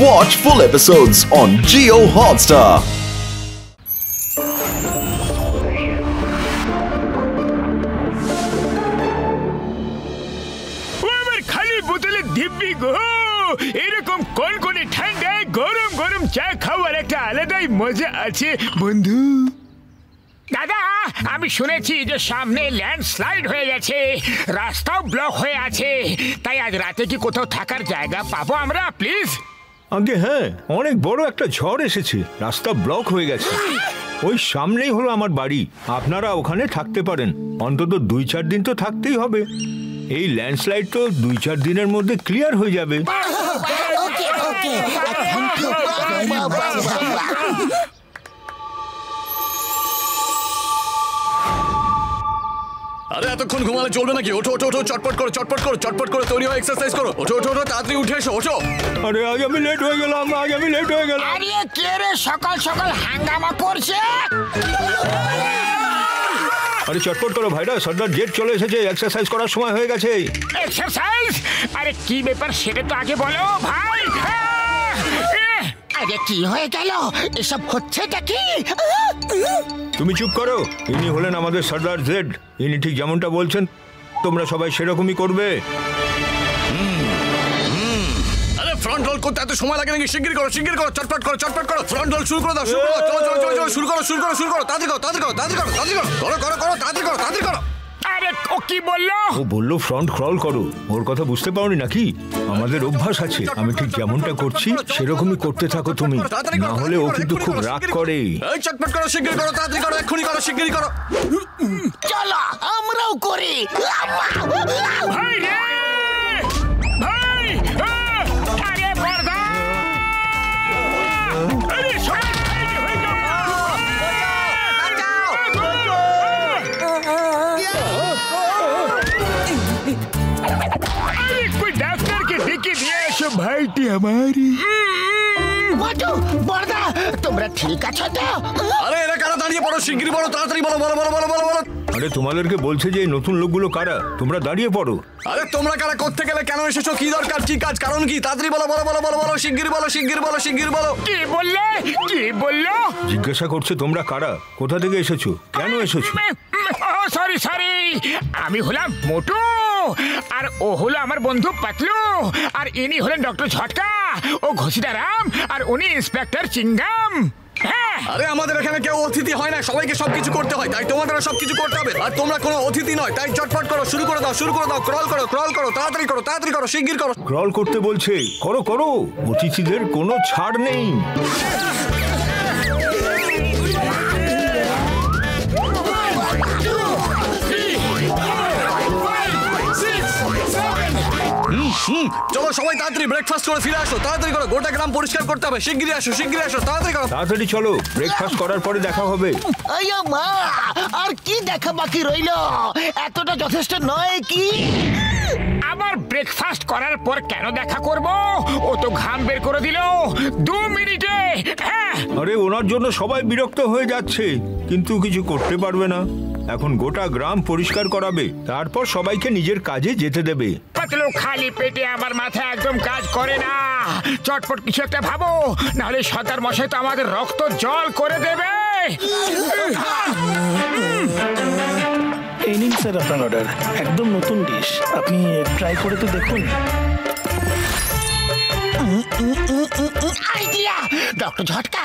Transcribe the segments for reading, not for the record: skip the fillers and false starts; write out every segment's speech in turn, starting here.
Watch full episodes on Jio Hotstar. খালি বোতলে দিব্যি গো, এরকম কনকনে ঠান্ডায় গরম গরম চা খাওয়ার একটা আলাদাই মজা আছে বন্ধু। দাদা, আমি শুনেছি যে সামনে ল্যান্ডস্লাইড হয়ে গেছে, রাস্তাও ব্লক হয়ে আছে, তাই আজ রাতে কি কোথাও থাকার জায়গা পাবো আমরা প্লিজ? আগে হ্যাঁ, অনেক বড় একটা ঝড় এসেছে, রাস্তা ব্লক হয়ে গেছে। ওই সামনেই হলো আমার বাড়ি, আপনারা ওখানে থাকতে পারেন। অন্তত 2-4 দিন তো থাকতেই হবে। এই ল্যান্ডস্লাইড তো 2-4 দিনের মধ্যে ক্লিয়ার হয়ে যাবে। আরে এতক্ষণ ঘুমালে চলবে নাকি? ওঠো ওঠো ওঠো, চটপট করো চটপট করো, চটপট করে তৈরি হয়ে এক্সারসাইজ করো। ওঠো ওঠো ওঠো, তাড়াতাড়ি উঠে এসো, ওঠো। আরে আজ আমি লেট হয়ে গেলাম, আরে কে রে সকাল সকাল হাঙ্গামা করছে? আরে চটপট করো ভাইরা, সর্দার জেট চলে এসেছে, এক্সারসাইজ করার সময় হয়ে গেছে। এক্সারসাইজ? আরে কি ব্যাপার সেটা তো আগে বলো ভাই। আরে কি হয়ে গেল? এসব হচ্ছেটা কি? তুমি চুপ করো, ইনি হলেন আমাদের সর্দার জেড। ইনি ঠিক যেমনটা বলছেন তোমরা সবাই সেরকমই করবে। আরে ফ্রন্ট রোল করতে এত সময় লাগে নাকি? শিগগির করো শিগগির করো, চটপট করো চটপট করো, ফ্রন্ট রোল শুরু করে দাও, শুরু করো, চলো চলো চলো চলো, শুরু করো শুরু করো শুরু করো, তাড়াতাড়ি করো তাড়াতাড়ি করো তাড়াতাড়ি করো তাড়াতাড়ি করো, করো করো করো, তাড়াতাড়ি করো তাড়াতাড়ি করো। আরে ও কি বললো? ও বললো ফ্রন্ট ক্রল করো। ওর কথা বুঝতে পারোনি নাকি? আমাদের অভ্যাস আছে, আমি ঠিক যেমনটা করছি সেরকমই করতে থাকো তুমি, না হলে ও কিন্তু খুব রাগ করে। এই চটপট করো, শিগগির করো, তাড়াতাড়ি করো, এক্ষুনি করো, শিগগিরই করো। চলো আমরাও করি। ভাই রে ভাই, আরে বর্দা, আরে कोई डॉक्टर के देखे दिया ऐसा भाईटी हमारी। বর্দা, তোমরা ঠিক আছো তো? আরে এরা কারা? দাঁড়িয়ে পড়ো, শিগগিরই বলো, তাড়াতাড়ি বলো, বলো বলো বলো বলো বলো। আরে তোমাদেরকে বলছে যে নতুন লোকগুলো কারা, তোমরা দাঁড়িয়ে পড়ো। আরে তোমরা কারা, করতে গেলে কেন এসেছো, কি দরকার, কি কাজ, কারণ কি? তাড়াতাড়ি বলো বলো বলো বলো বলো, শিগগির বলো শিগগির বলো শিগগির বলো। কি বললে? কি বললো? জিজ্ঞাসা করছে তোমরা কারা, কোথা থেকে এসেছো, কেন এসেছো? সরি সরি, আমি হলাম মোটু, আর ও হলো আমার বন্ধু পাতলু, আর ইনি হলেন ডক্টর ঝটকা, ও ঘসিদা রাম, আর উনি ইন্সপেক্টর চিঙ্গাম। আরে আমাদের এখানে কেউ অতিথি হয় না, সবাইকে সবকিছু করতে হয়, তাই তোমাদেরও সবকিছু করতে হবে। আর তোমরা কোনো অতিথি নয়, তাই চটপট করো, শুরু করে দাও শুরু করে দাও, ক্রল করো ক্রল করো, তাড়াতাড়ি করো তাড়াতাড়ি করো, শিগগির করো। ক্রল করতে বলছে, করো করো, অতিথিদের কোনো ছাড় নেই। চলো সবাই তাড়াতাড়ি ব্রেকফাস্ট করে ফিরে আসো, তাড়াতাড়ি করো, গোটা গ্রাম পরিষ্কার করতে হবে, শিগগিরই আসো শিগগিরই আসো, তাড়াতাড়ি করো তাড়াতাড়ি চলো, ব্রেকফাস্ট করার পরে দেখা হবে। আইয়ো মা, আর কি দেখা বাকি রইলো? এতটা যথেষ্ট নয় কি? আবার ব্রেকফাস্ট করার পর কেন দেখা করব? ও তো ঘাম বের করে দিল 2 মিনিটে। আরে ওনার জন্য সবাই বিরক্ত হয়ে যাচ্ছে, কিন্তু কিছু করতে পারবে না। এখন গোটা গ্রাম পরিষ্কার করাবে, তারপর সবাইকে নিজের কাজে যেতে দেবে। পাতলু, খালি পেটে আমার মাথা একদম কাজ করে না, চটপট কিছু একটা ভাবো, নাহলে সর্দার মশাই তো আমাদের রক্ত জল করে দেবে। এই নিন স্যার আপনার অর্ডার, একদম নতুন ডিশ, আপনি ট্রাই করে তো দেখুন। আইডিয়া! ডক্টর ঝটকা,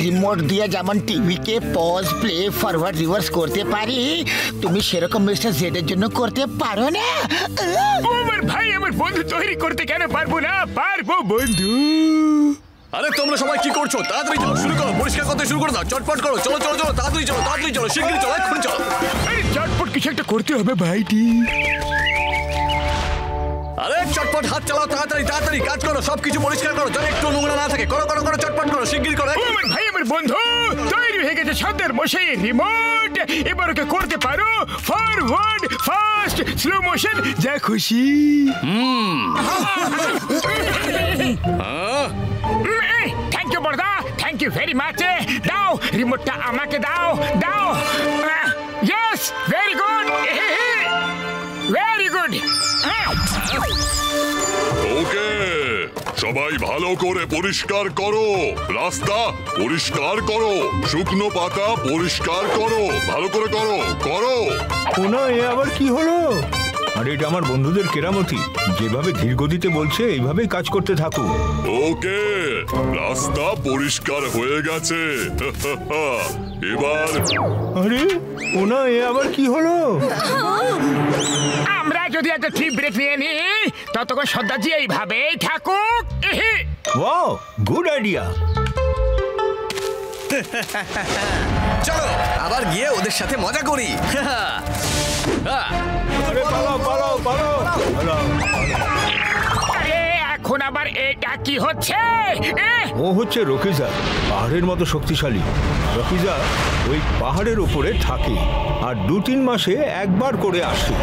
রিমোট দিয়ে যেমন টিভিকে পজ, প্লে, ফরওয়ার্ড, রিভার্স করতে পারি, তুমি সেরকম মিস্টার জেড এর জন্য করতে পারো না? আমার ভাই আমার বন্ধু তৈরি করতে কেন পারবো না? পারবো বন্ধু। আরে তোমরা সবাই কি করছো? তাড়াতাড়ি চলো, শুরু করো, পরিষ্কার করতে শুরু করে দাও, চটপট করো, চলো চলো চলো, তাড়াতাড়ি চলো, শিগগিরই চলো, এক্ষুনি চলো। আরে চটপট কিছু একটা করতে হবে ভাইটি। আরে চটপট হাত চালাও, তাড়াতাড়ি তাড়াতাড়ি কাজ করো, সবকিছু পরিষ্কার করো, যেন একটু নোংরা না থাকে, করো করো করো, চটপট করো, শিগগিরই করো। আমার ভাই আমার বন্ধু তৈরি হয়ে গেছে সর্দার মশাই রিমোট, এবার ওকে করতে পারো ফরওয়ার্ড, ফাস্ট, স্লো মোশন, যা খুশি। থ্যাংক ইউ বড়দা, থ্যাংক ইউ ভেরি মাচ। দাও রিমোটটা আমাকে দাও, দাও। Yes, very good, very good. Okay সবাই ভালো করে পরিষ্কার করো, রাস্তা পরিষ্কার করো, শুকনো পাতা পরিষ্কার করো, ভালো করে করো করো। ওনা, এ আবার কি হলো? আর এটা আমার বন্ধুদের কেরামতি, যেভাবে ধীর গতিতে বলছে এইভাবেই কাজ করতে থাকুক। ওকে, রাস্তা পরিষ্কার হয়ে গেছে। এবার আরে ওনা, এ আবার কি হলো? আমরা যদি একটা ট্রি ব্রেক নিয়ে নিই ততক্ষণ সর্দারজি এইভাবেই থাকুক। Wow, good idea. চলো আবার গিয়ে ওদের সাথে মজা করি। আরে পালাও পালাও পালাও পালাও। আরে এখন আবার এটা কি হচ্ছে? ও হচ্ছে রকিজা, পাহাড়ের মতো শক্তিশালী। রকিজা ওই পাহাড়ের উপরে থাকে আর 2-3 মাসে একবার করে আসে।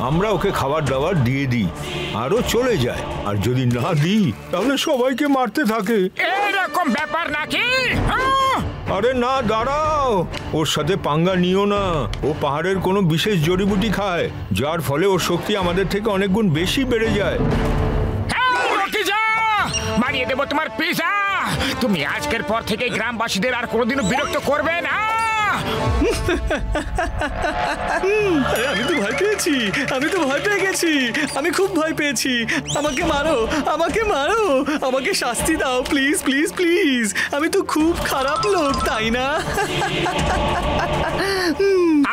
আমরা ওকে খাবার দাবার দিয়ে দিই আরও চলে যায়, আর যদি না দিই তাহলে সবাইকে মারতে থাকে। এরকম ব্যাপার নাকি? আরে না, দাঁড়াও, ওর সাথে পাঙ্গা নিও না। ও পাহাড়ের কোনো বিশেষ জড়িবুটি খায়, যার ফলে ওর শক্তি আমাদের থেকে অনেক গুণ বেশি বেড়ে যায়। মারিয়ে দেবো তোমার পিজা। তুমি আজকের পর থেকে গ্রামবাসীদের আর কোনোদিনও বিরক্ত করবে না। আমি তো ভয় পেয়েছি, আমি তো ভয় পেয়ে গেছি, আমি খুব ভয় পেয়েছি। আমাকে মারো, আমাকে মারো, আমাকে শাস্তি দাও প্লিজ প্লিজ প্লিজ। আমি তো খুব খারাপ লোক, তাই না?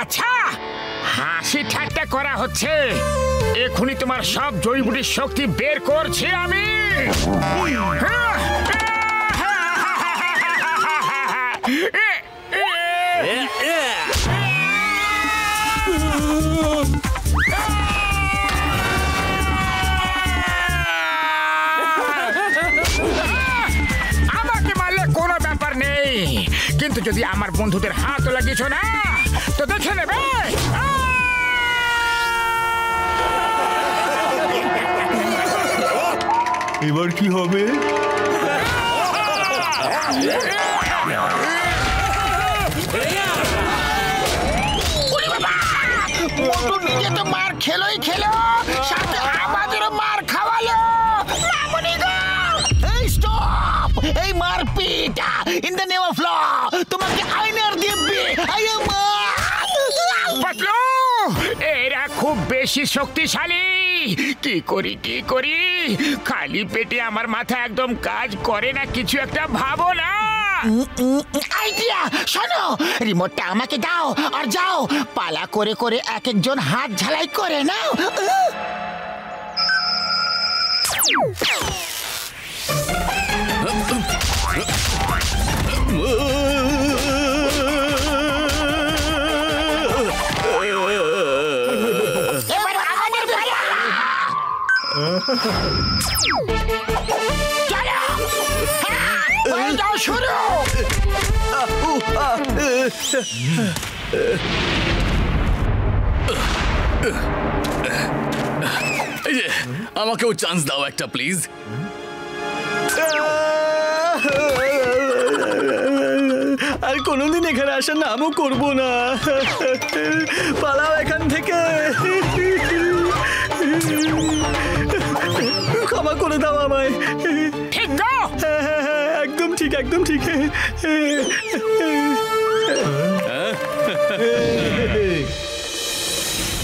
আচ্ছা, হাসি ঠাট্টা করা হচ্ছে। এখনই তোমার সব জড়িবুটির শক্তি বের করছি আমি। আমাকে মারলে কোনো ব্যাপার নেই, কিন্তু যদি আমার বন্ধুদের হাত লাগিয়েছ না তো দেখে নেবে। এবার কি হবে? মোটু নিজে তো মার খেলোই খেলো, সাথে আমাদেরও মার খাওয়ালো। মামুনি গো, এই স্টপ, এই মারপিট in the name of law তোমাকে আইনার দিব্যি। পাতলু, এরা খুব বেশি শক্তিশালী। কি করি কি করি, খালি পেটে আমার মাথা একদম কাজ করে না। কিছু একটা ভাবো না। আইডিয়া, শোনো, রিমোটটা আমাকে দাও আর যাও পালা করে করে এক একজন হাত ঝালাই করে নাও। এবার আমাদের পালা। চলো, হয়ে যাও শুরু। আমাকেও চান্স দাও একটা প্লিজ। আর কোনোদিন এখানে আসার নামও করবো না। পালাও এখান থেকে, ক্ষমা করে দাও আমায়। ঠিক তো? একদম ঠিক, একদম ঠিক।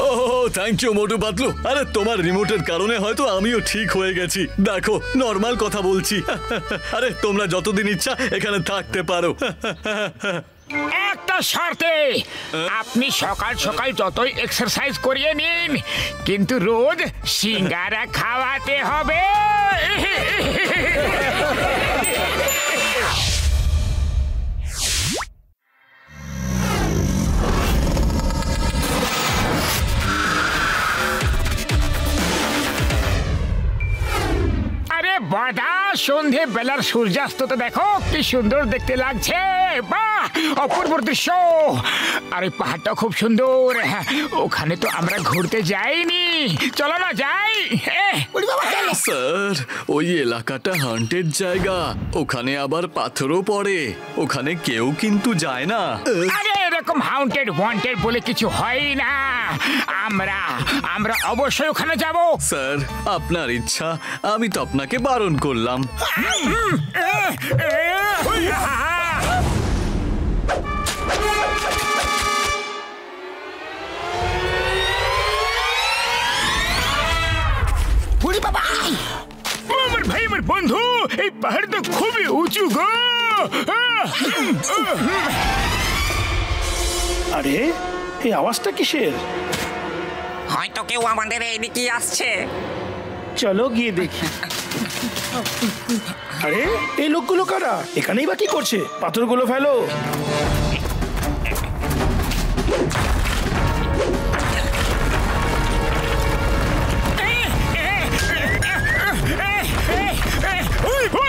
ও থ্যাংক ইউ মোটু পাতলু। আরে তোমার রিমোটের কারণে হয়তো আমিও ঠিক হয়ে গেছি। দেখো, নর্মাল কথা বলছি। আরে তোমরা যতদিন ইচ্ছা এখানে থাকতে পারো। একটা শর্তে, আপনি সকাল সকাল যতই এক্সারসাইজ করিয়ে নিন, কিন্তু রোজ সিঙ্গারা খাওয়াতে হবে। আরে বাদা, সন্ধে বেলার সূর্যাস্ত তো দেখো কি সুন্দর দেখতে লাগছে। বাহ, অপূর্ব দৃশ্য। আর ওই পাহাড়টা খুব সুন্দর। ওখানে তো আমরা ঘুরতে যাইনি, চলো না যাই। স্যার, ওই এলাকাটা হান্টেড জায়গা, ওখানে আবার পাথরও পড়ে, ওখানে কেউ কিন্তু যায় না। আরে এরকম হাউন্টেড ওয়ান্টেড বলে কিছু হয় না। আমরা অবশ্যই ওখানে যাব। স্যার আপনার ইচ্ছা, আমি তো আপনাকে বারণ করলাম। আমার ভাই আমার বন্ধু, এই পাহাড় তো খুবই উঁচু গো। আরে এই আওয়াজটা কিসের? হয়তো কেউ আমাদের এইদিকে আসছে। চলো গিয়ে দেখি। আরে এই লোকগুলো কারা? এখানেই বা কি করছে? পাথরগুলো ফেলো।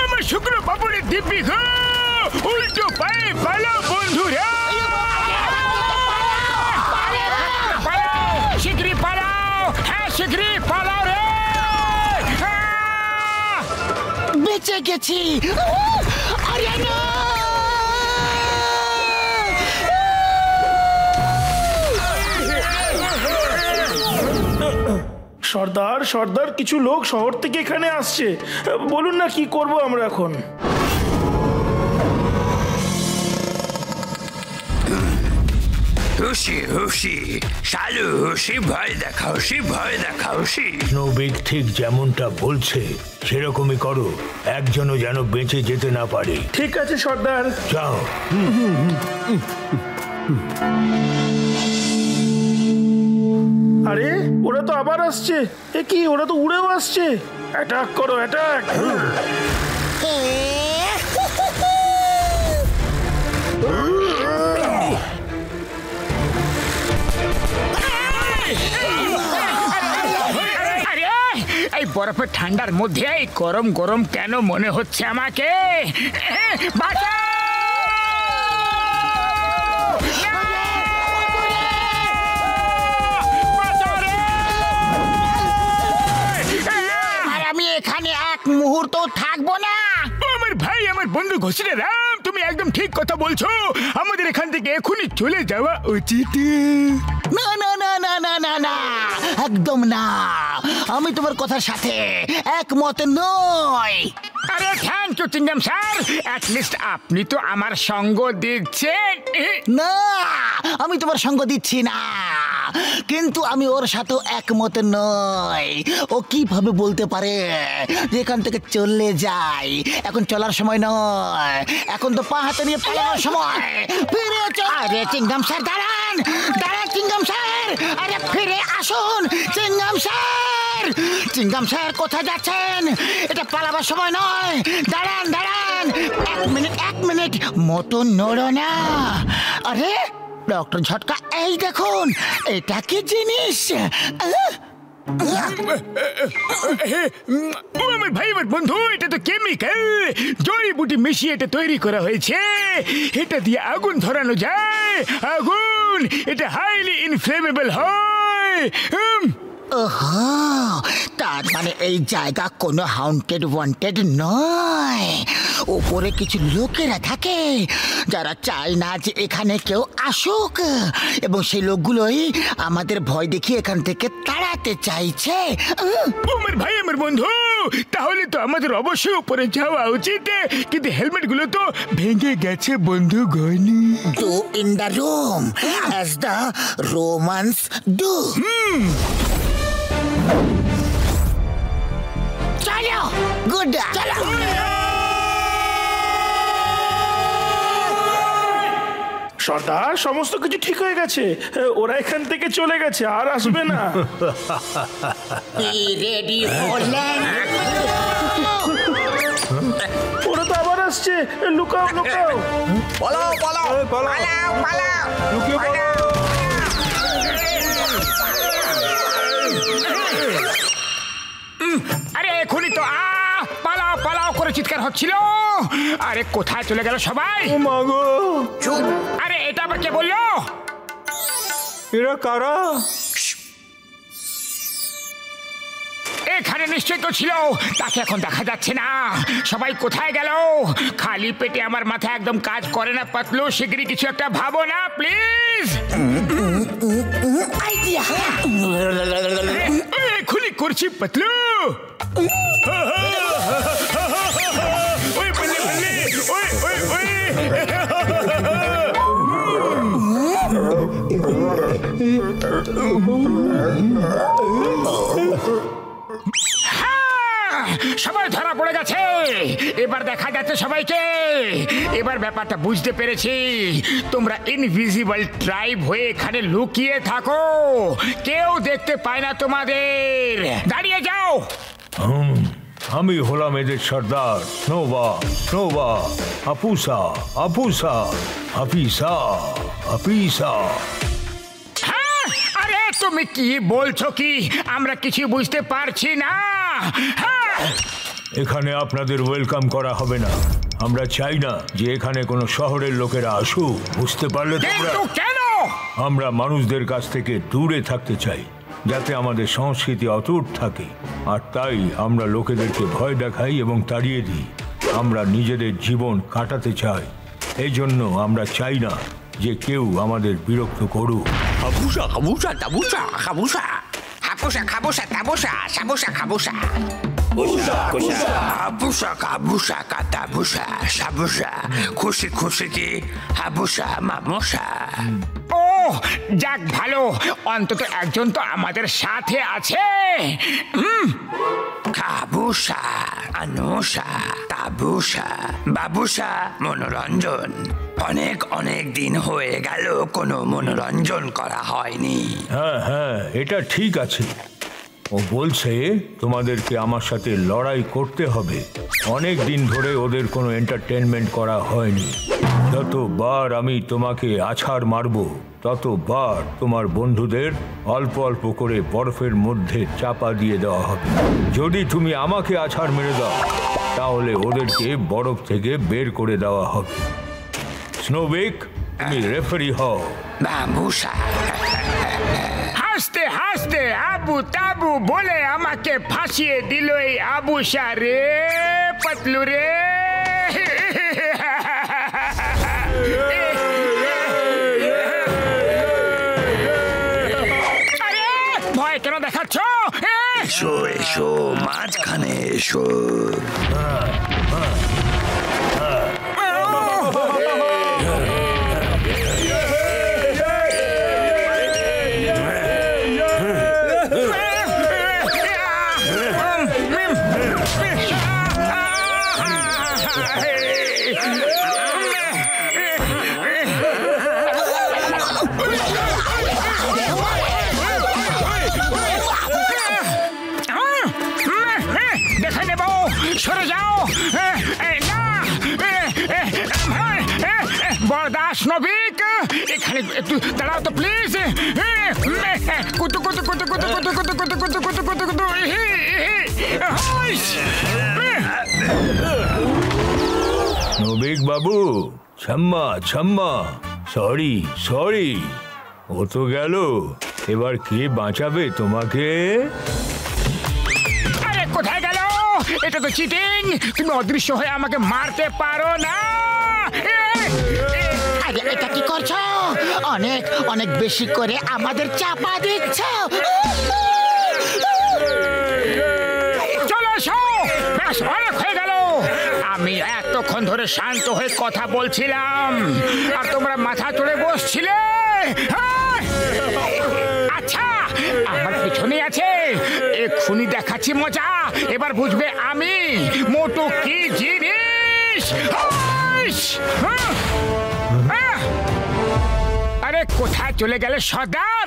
আমার শুকনো পাপড়ের দিব্যি গো, উল্টো পায়ে পালাও বন্ধুরা, শিগগিরই পালাও। হ্যাঁ শিগগিরই পালাও রে। বেঁচে গেছি। আরে না! সর্দার সর্দার, কিছু লোক শহর থেকে এখানে আসছে। বলুন না কি করব আমরা এখন? হুশি হুশি শালু, হুশি ভয় দেখা, হুশি ভয় দেখা, হুশি। স্নোবিগ ঠিক যেমনটা বলছে সেরকমই করো, একজনও যেন বেঁচে যেতে না পারে। ঠিক আছে সর্দার, যাও। আরে ওরা তো আবার আসছে। এ কি, ওরা তো উড়েও আসছে। অ্যাটাক করো, অ্যাটাক। এই বরফের ঠান্ডার মধ্যে এই গরম গরম কেন মনে হচ্ছে আমাকে? বাঁচাও! আর আমি এখানে এক মুহূর্ত থাকবো না। আমার ভাই আমার বন্ধু ঘোষিত রাম, তুমি একদম ঠিক কথা বলছো। আমাদের এখান থেকে এখনই চলে যাওয়া উচিত। না না না না না না না, একদম না। আমি তোমার কথার সাথে একমত নই। আরে থ্যাংক ইউ চিংগাম স্যার, অ্যাট লিস্ট আপনি তো আমার সঙ্গ দিচ্ছেন। না, আমি তোমার সঙ্গ দিচ্ছি না, কিন্তু আমি ওর সাথে একমত নই। ও কিভাবে বলতে পারে যে এখান থেকে চলে যাই? এখন চলার সময় নয়, এখন তো পা হাতে নিয়ে পালানোর সময়। ফিরে চল। আরে চিংগাম স্যার দাঁড়ান, দাঁড়ান চিংগাম স্যার, আরে ফিরে আসুন চিংগাম স্যার। চিংগাম স্যার কোথায় যাচ্ছেন? এটা পালাবার সময় নয়। দাঁড়ান দাঁড়ান, এক মিনিট মতো নড়ো না। আরে ডক্টর ঝটকা, এই দেখুন, এটা কি জিনিস? আমার ভাই আমার বন্ধু, এটা তো কেমিক্যাল, জড়িবুটি মিশিয়ে এটা তৈরি করা হয়েছে। এটা দিয়ে আগুন ধরানো যায়। আগুন, এটা হাইলি ইনফ্লেমেবল হয়। ওহো, তার মানে এই জায়গা কোনো হাউন্টেড ওয়ান্টেড নয়। উপরে কিছু লোকেরা থাকে যারা চায় না যে এখানে কেউ আসুক, এবং সেই লোকগুলোই আমাদের ভয় দেখিয়ে এখান থেকে তাড়াতে চাইছে। আমার ভাই আমার বন্ধু, তাহলে তো আমাদের অবশ্যই উপরে যাওয়া উচিত, কিন্তু হেলমেট গুলো তো ভেঙে গেছে বন্ধু Gani. Do in the room as the romance do. চলো গুড, চলো। সর্দার, সমস্ত কিছু ঠিক হয়ে গেছে। ওরা এখান থেকে চলে গেছে, আর আসবে না। Ready for land. ওরা তো আবার আসছে। লুকাও লুকাও। পালাও পালাও পালাও পালাও পালাও। আরে এখনই তো পালাও পালাও করে চিৎকার হচ্ছিল। আরে কোথায় চলে গেল সবাই? মাগো, চুপ। আরে এটা আবার কে বললো? এরা কারা? এখানে নিশ্চয়ই কেউ ছিল, তাকে এখন দেখা যাচ্ছে না। সবাই কোথায় গেল? খালি পেটে আমার মাথা একদম কাজ করে না পাতলু, শিগগিরই কিছু একটা ভাবো না প্লিজ। আইডিয়া। খুলি করছি পাতলু। ওই বললে বললে, ওই ওই ওই। সবাই ধরা পড়ে গেছে, এবার দেখা যাচ্ছে সবাইকে। এবার ব্যাপারটা বুঝতে পেরেছি, তোমরা ইনভিজিবল ট্রাইব হয়ে এখানে লুকিয়ে থাকো, কেউ দেখতে পায় না তোমাদের। দাঁড়িয়ে যাও। আমি হলাম এদের সর্দার স্নোবা, স্নোবা, আপুসা, আপুসা, হাফিসা, হাফিসা। হ্যাঁ, আরে তুমি কি বলছো কি? আমরা কিছু বুঝতে পারছি না। হ্যাঁ, এখানে আপনাদের ওয়েলকাম করা হবে না। আমরা চাই না যে এখানে কোনো শহরের লোকেরা আসুক, বুঝতে পারলে তোমরা? কিন্তু কেন? আমরা মানুষদের কাছ থেকে দূরে থাকতে চাই, যাতে আমাদের সংস্কৃতি অটুট থাকে। আর তাই আমরা লোকেদেরকে ভয় দেখাই এবং তাড়িয়ে দিই। আমরা নিজেদের জীবন কাটাতে চাই, এই জন্য আমরা চাই না যে কেউ আমাদের বিরক্ত করুক। হাবুসা হাবুসা তাবুসা হাবুসা হাবুসা খাবুসা তাবুসা সাবুসা খাবুসা হাবুসা কাবুসা কাতাবুসা সাবুসা খুশি খুশি কি হাবুসা মামুসা। ও যাক, ভালো, অন্তত একজন তো আমাদের সাথে আছে। খাবুসা আনুসা তাবুসা বাবুসা মনোরঞ্জন। অনেক অনেক দিন হয়ে গেল কোনো মনোরঞ্জন করা হয়নি। হ্যাঁ হ্যাঁ, এটা ঠিক আছে। ও বলছে তোমাদেরকে আমার সাথে লড়াই করতে হবে। অনেক দিন ধরে ওদের কোনো এন্টারটেনমেন্ট করা হয়নি। যতবার আমি তোমাকে আছাড় মারবো, ততবার তোমার বন্ধুদের অল্প অল্প করে বরফের মধ্যে চাপা দিয়ে দেওয়া হবে। যদি তুমি আমাকে আছাড় মেরে দাও, তাহলে ওদেরকে বরফ থেকে বের করে দেওয়া হবে। স্নোবিক, তুমি রেফারি হও। বাবুসা হাসতে হাসতে আবু তাবু বলে আমাকে ফাঁসিয়ে দিল এই আবুসা রে পাতলু রে। আরে ভয় কেন দেখাচ্ছ? এসো এসো মাঝখানে এসো। দেখে নেব, সরে যাও। বরদাস নবিক, এখানে একটু দাঁড়াও তো প্লিজ। কুতু কুতু কুতু কুতু কুতু কুতু কুতু কুতু কুতু কুতু কুতু। নবিক বাবু, ছাম্মা ছাম্মা, সরি সরি, ও তো গেল। এবার কে বাঁচাবে তোমাকে? আরে কোথায় গেল? এটা তো চিটিং। তুমি অদৃশ্য হয়ে আমাকে মারতে পারো না। আরে এটা কি করছো? অনেক অনেক বেশি করে আমাদের চাপা দিচ্ছ। চলো এসো, ব্যাস অনেক হয়ে গেল। আমি এতক্ষণ ধরে শান্ত হয়ে কথা বলছিলাম, আর তোমরা মাথা চড়ে বসছিলে। আচ্ছা, আমার পিছনে আছে, এক্ষুনি দেখাচ্ছি মজা। এবার বুঝবে আমি মোটু কি জিনিস। আরে কোথায় চলে গেলে সর্দার?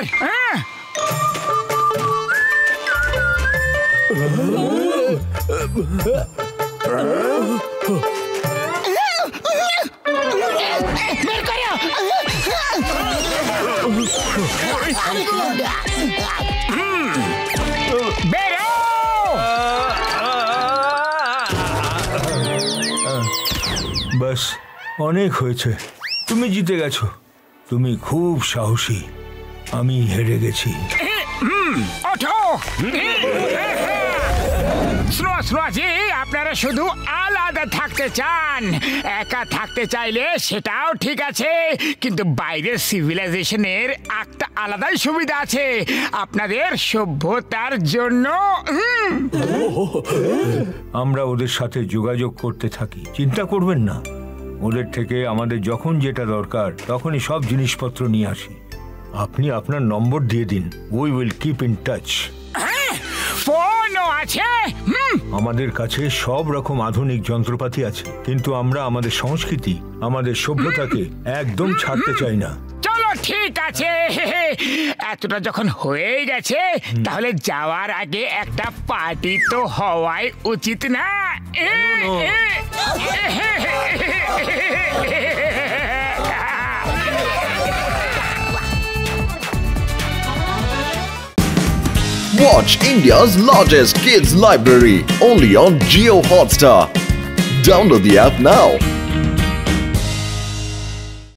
বেরো। বাস, অনেক হয়েছে। তুমি জিতে গেছো। তুমি খুব সাহসী, আমি হেরে গেছি। ওঠো। প্রশ্ন আছে, আপনারা শুধু আলাদা থাকতে চান। একা থাকতে চাইলে সেটাও ঠিক আছে, কিন্তু বাইরের সিভিলাইজেশনের একটা আলাদাই সুবিধা আছে আপনাদের সভ্যতার জন্য। আমরা ওদের সাথে যোগাযোগ করতে থাকি, চিন্তা করবেন না। ওদের থেকে আমাদের যখন যেটা দরকার তখনই সব জিনিসপত্র নিয়ে আসি। আপনি আপনার নম্বর দিয়ে দিন, we will keep in touch. ফোনও আছে? আমাদের কাছে সব রকম আধুনিক যন্ত্রপাতি আছে, কিন্তু আমরা আমাদের সংস্কৃতি, আমাদের সভ্যতাকে একদম ছাড়তে চাই না। চলো ঠিক আছে, এতটা যখন হয়ে গেছে তাহলে যাওয়ার আগে একটা পার্টি তো হওয়াই উচিত না? Watch India's largest kids library only on Jio Hotstar. Download the app now.